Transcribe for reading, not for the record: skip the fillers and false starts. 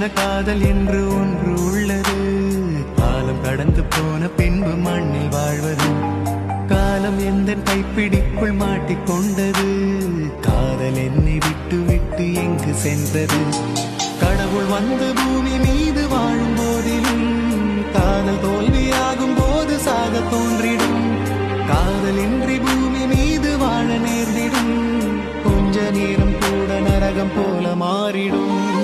காதல் என்று ஒன்று உள்ளது. காலம் கடந்து போன பின்பு மண்ணில் வாழ்வது. காலம் எந்த கைப்பிடிக்குள் மாட்டிக்கொண்டது. காதல் என்னை விட்டு விட்டு எங்கு சென்றது. கடவுள் வந்து பூமி மீது வாழும் போதிலும் காதல் தோல்வியாகும் போது சாக தோன்றிடும். காதலின்றி பூமி மீது வாழ நேர்ந்திடும். கொஞ்ச நேரம் கூட நரகம் போல மாறிடும்.